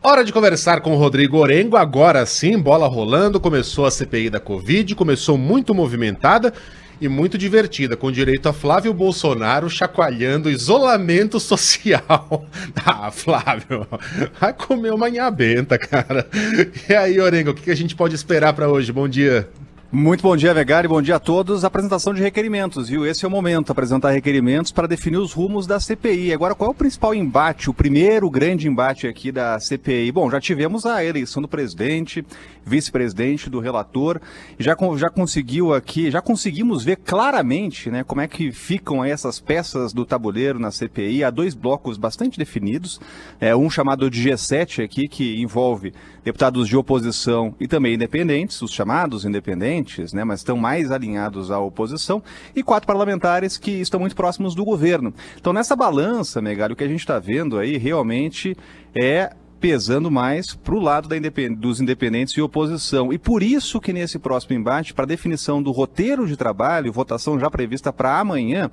Hora de conversar com o Rodrigo Orengo, agora sim, bola rolando, começou a CPI da Covid, começou muito movimentada e muito divertida, com direito a Flávio Bolsonaro chacoalhando isolamento social. Ah, Flávio, vai comer uma inhabenta, cara. E aí, Orengo, o que a gente pode esperar para hoje? Bom dia. Muito bom dia, Vegari, bom dia a todos. Apresentação de requerimentos, viu? Esse é o momento, apresentar requerimentos para definir os rumos da CPI. Agora, qual é o principal embate, o primeiro grande embate aqui da CPI? Bom, já tivemos a eleição do presidente, vice-presidente, do relator, já conseguimos ver claramente, né, como é que ficam aí essas peças do tabuleiro na CPI. Há dois blocos bastante definidos, um chamado de G7 aqui, que envolve deputados de oposição e também independentes, os chamados independentes, né, mas estão mais alinhados à oposição, e 4 parlamentares que estão muito próximos do governo. Então, nessa balança, Megali, o que a gente está vendo aí realmente é pesando mais para o lado dos independentes e oposição. E por isso que nesse próximo embate, para definição do roteiro de trabalho, votação já prevista para amanhã,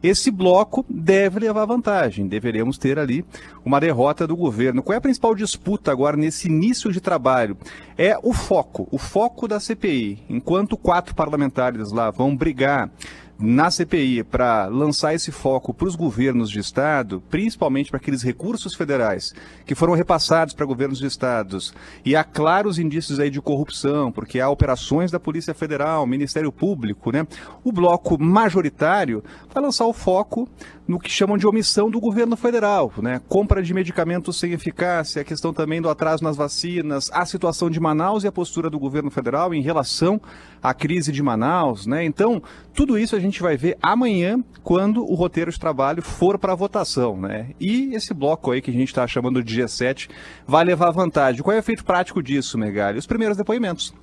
esse bloco deve levar vantagem. Deveremos ter ali uma derrota do governo. Qual é a principal disputa agora nesse início de trabalho? É o foco da CPI. Enquanto 4 parlamentares lá vão brigar na CPI para lançar esse foco para os governos de estado, principalmente para aqueles recursos federais que foram repassados para governos de estados, e há claros indícios aí de corrupção, porque há operações da Polícia Federal, Ministério Público, né? O bloco majoritário vai lançar o foco no que chamam de omissão do governo federal, né? Compra de medicamentos sem eficácia, a questão também do atraso nas vacinas, a situação de Manaus e a postura do governo federal em relação à crise de Manaus, né? Então, tudo isso a gente vai ver amanhã, quando o roteiro de trabalho for para a votação, né? E esse bloco aí que a gente está chamando de G7 vai levar vantagem. Qual é o efeito prático disso, Megali? Os primeiros depoimentos.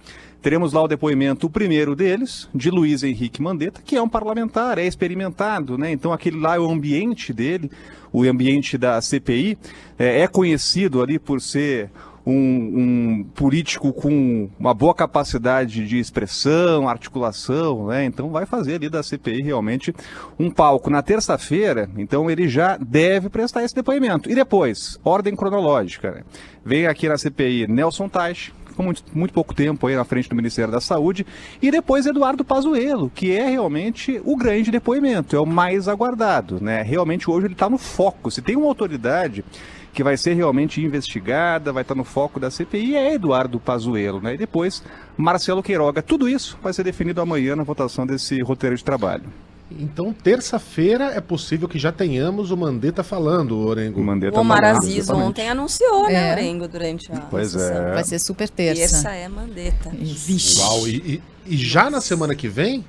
Teremos lá o depoimento, o primeiro deles, de Luiz Henrique Mandetta, que é um parlamentar, é experimentado, né? Então aquele lá é o ambiente dele, o ambiente da CPI, é conhecido ali por ser um político com uma boa capacidade de expressão, articulação, né? Então vai fazer ali da CPI realmente um palco. Na terça-feira, então ele já deve prestar esse depoimento. E depois, ordem cronológica, né? Vem aqui na CPI Nelson Teich, ficou muito pouco tempo aí na frente do Ministério da Saúde, e depois Eduardo Pazuello, que é realmente o grande depoimento, é o mais aguardado, né? Realmente hoje ele está no foco. Se tem uma autoridade que vai ser realmente investigada, vai estar no foco da CPI, é Eduardo Pazuello, né? E depois Marcelo Queiroga. Tudo isso vai ser definido amanhã na votação desse roteiro de trabalho. Então, terça-feira é possível que já tenhamos o Mandetta falando, Orengo. O Omar Aziz ontem anunciou, né, Orengo, durante a sessão. Vai ser super terça. Terça é Mandetta. Vixe. Uau, e já na semana que vem,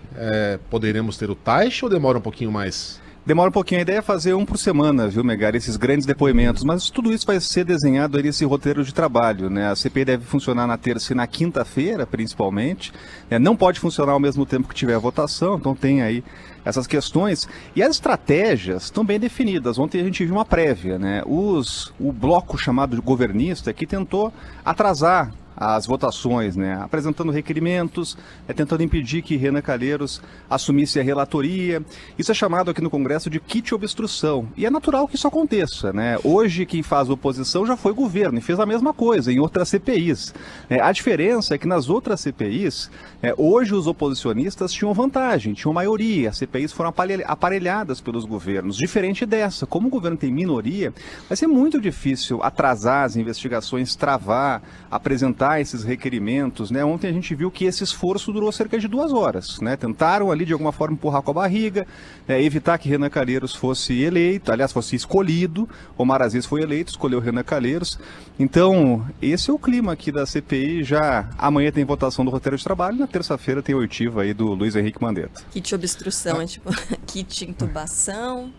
poderemos ter o Teich ou demora um pouquinho mais? Demora um pouquinho, a ideia é fazer um por semana, viu, Megali, esses grandes depoimentos, mas tudo isso vai ser desenhado aí nesse roteiro de trabalho, né? A CPI deve funcionar na terça e na quinta-feira, principalmente, né? Não pode funcionar ao mesmo tempo que tiver a votação, então tem aí essas questões. E as estratégias estão bem definidas. Ontem a gente viu uma prévia, né? O bloco chamado de governista que tentou atrasar as votações, né? Apresentando requerimentos, tentando impedir que Renan Calheiros assumisse a relatoria. Isso é chamado aqui no Congresso de kit obstrução. E é natural que isso aconteça, né? Hoje quem faz oposição já foi o governo e fez a mesma coisa em outras CPIs. A diferença é que nas outras CPIs, hoje os oposicionistas tinham vantagem, tinham maioria. As CPIs foram aparelhadas pelos governos. Diferente dessa, como o governo tem minoria, vai ser muito difícil atrasar as investigações, travar, apresentar esses requerimentos, né? Ontem a gente viu que esse esforço durou cerca de 2 horas, né? Tentaram ali de alguma forma empurrar com a barriga, evitar que Renan Calheiros fosse eleito, aliás, fosse escolhido. Omar Aziz foi eleito, escolheu Renan Calheiros. Então, esse é o clima aqui da CPI. Já amanhã tem votação do roteiro de trabalho, na terça-feira tem oitiva aí do Luiz Henrique Mandetta. Kit obstrução, é tipo kit intubação,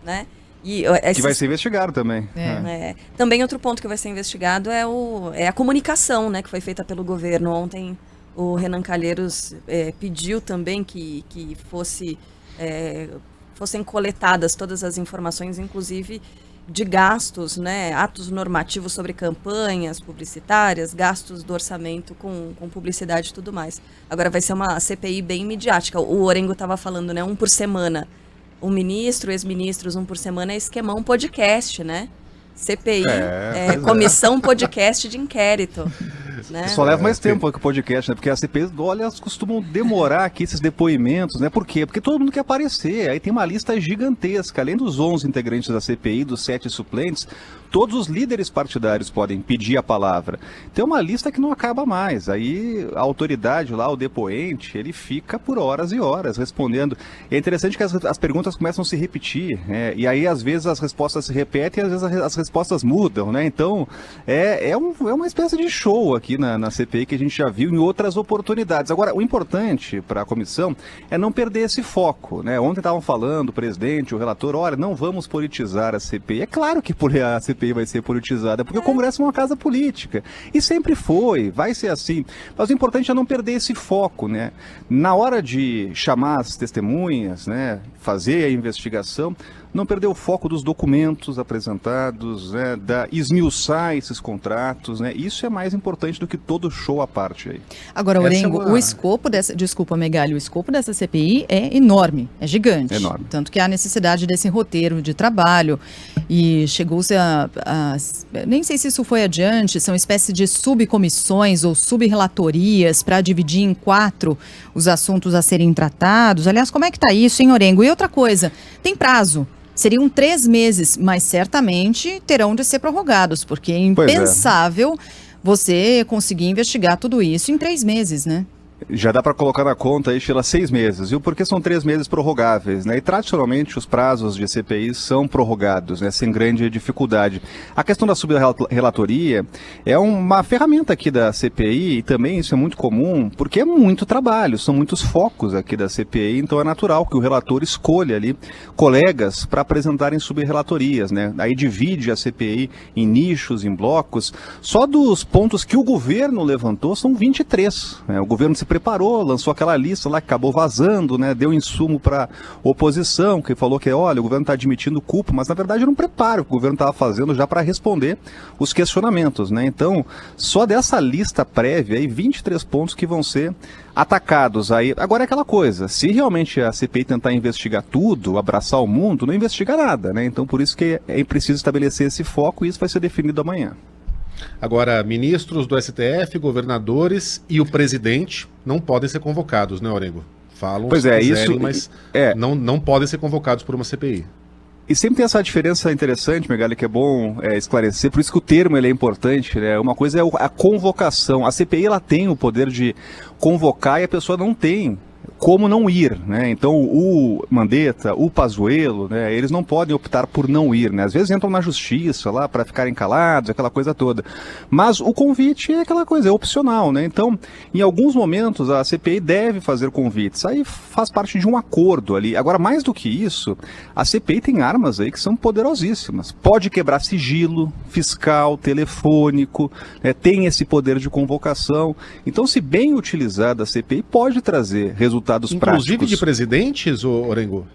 né? Que vai ser investigado também. Também outro ponto que vai ser investigado é a comunicação, né, que foi feita pelo governo. Ontem o Renan Calheiros pediu também que fossem coletadas todas as informações, inclusive de gastos, né, atos normativos sobre campanhas publicitárias, gastos do orçamento com publicidade e tudo mais. Agora vai ser uma CPI bem midiática. O Orengo estava falando, né, 1 por semana. Um ministro, ex-ministros, 1 por semana é esquemão podcast, né? CPI, Comissão Podcast de Inquérito. Né? Só leva mais tempo que o podcast, né? Porque as CPIs, olha, elas costumam demorar aqui esses depoimentos, né? Por quê? Porque todo mundo quer aparecer. Aí tem uma lista gigantesca. Além dos 11 integrantes da CPI, dos 7 suplentes, todos os líderes partidários podem pedir a palavra. Tem uma lista que não acaba mais. Aí a autoridade lá, o depoente, ele fica por horas e horas respondendo. E é interessante que as perguntas começam a se repetir, né? E aí às vezes as respostas se repetem e às vezes as respostas mudam, né? Então é uma espécie de show aqui na CPI que a gente já viu em outras oportunidades. Agora, o importante para a comissão é não perder esse foco, né? Ontem estavam falando, o presidente, o relator, olha, não vamos politizar a CPI. É claro que a CPI vai ser politizada, porque o Congresso é uma casa política. E sempre foi, vai ser assim. Mas o importante é não perder esse foco, né? Na hora de chamar as testemunhas, né, fazer a investigação, não perder o foco dos documentos apresentados, né, esmiuçar esses contratos, né? Isso é mais importante do que todo show à parte aí. Agora, Orengo, o escopo dessa, desculpa, Megali, o escopo dessa CPI é enorme, é gigante. Enorme. Tanto que há necessidade desse roteiro de trabalho e chegou-se nem sei se isso foi adiante, são espécie de subcomissões ou subrelatorias para dividir em 4 os assuntos a serem tratados. Aliás, como é que está isso, hein, Orengo? E outra coisa, tem prazo. Seriam 3 meses, mas certamente terão de ser prorrogados, porque é impensável você conseguir investigar tudo isso em 3 meses, né? Já dá para colocar na conta aí, Sheila, 6 meses, viu? Porque são 3 meses prorrogáveis, né? E tradicionalmente os prazos de CPI são prorrogados, né? Sem grande dificuldade. A questão da subrelatoria é uma ferramenta aqui da CPI, e também isso é muito comum, porque é muito trabalho, são muitos focos aqui da CPI, então é natural que o relator escolha ali colegas para apresentarem subrelatorias, né? Aí divide a CPI em nichos, em blocos. Só dos pontos que o governo levantou são 23, né? O governo se preparou, lançou aquela lista lá que acabou vazando, né? Deu insumo para oposição, que falou que, olha, o governo está admitindo culpa, mas na verdade era um preparo que o governo estava fazendo já para responder os questionamentos, né? Então, só dessa lista prévia aí, 23 pontos que vão ser atacados. Aí, agora é aquela coisa, se realmente a CPI tentar investigar tudo, abraçar o mundo, não investiga nada, né? Então, por isso que é preciso estabelecer esse foco e isso vai ser definido amanhã. Agora, ministros do STF, governadores e o presidente não podem ser convocados, né, Orengo? Falam pois é, quiserem, isso mas não podem ser convocados por uma CPI. E sempre tem essa diferença interessante, Megali, que é bom esclarecer, por isso que o termo ele é importante, né? Uma coisa é a convocação. A CPI ela tem o poder de convocar e a pessoa não tem como não ir, né? Então o Mandetta, o Pazuello, né, eles não podem optar por não ir, né? Às vezes entram na justiça lá para ficarem calados, aquela coisa toda. Mas o convite é aquela coisa, é opcional, né? Então, em alguns momentos a CPI deve fazer convites. Aí faz parte de um acordo ali. Agora, mais do que isso, a CPI tem armas aí que são poderosíssimas. Pode quebrar sigilo fiscal, telefônico, né? Tem esse poder de convocação. Então, se bem utilizada, a CPI pode trazer resultados inclusive práticos. De presidentes, Orengo?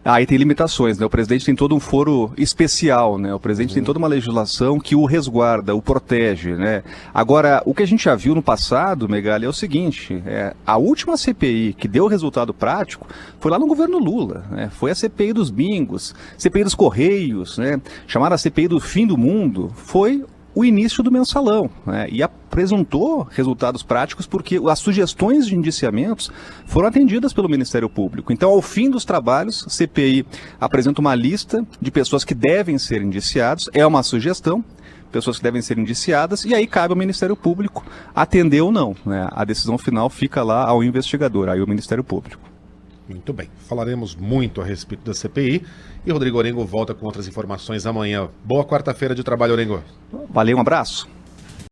Aí tem limitações, né? O presidente tem todo um foro especial, né? O presidente tem toda uma legislação que o resguarda, o protege, né? Agora, o que a gente já viu no passado, Megali, é o seguinte, a última CPI que deu resultado prático foi lá no governo Lula, né? Foi a CPI dos bingos, CPI dos Correios, né? Chamaram a CPI do fim do mundo, foi o início do mensalão, né? E apresentou resultados práticos porque as sugestões de indiciamentos foram atendidas pelo Ministério Público. Então, ao fim dos trabalhos, a CPI apresenta uma lista de pessoas que devem ser indiciadas, é uma sugestão, pessoas que devem ser indiciadas, e aí cabe ao Ministério Público atender ou não, né? A decisão final fica lá ao investigador, aí o Ministério Público. Muito bem, falaremos muito a respeito da CPI e Rodrigo Orengo volta com outras informações amanhã. Boa quarta-feira de trabalho, Orengo. Valeu, um abraço.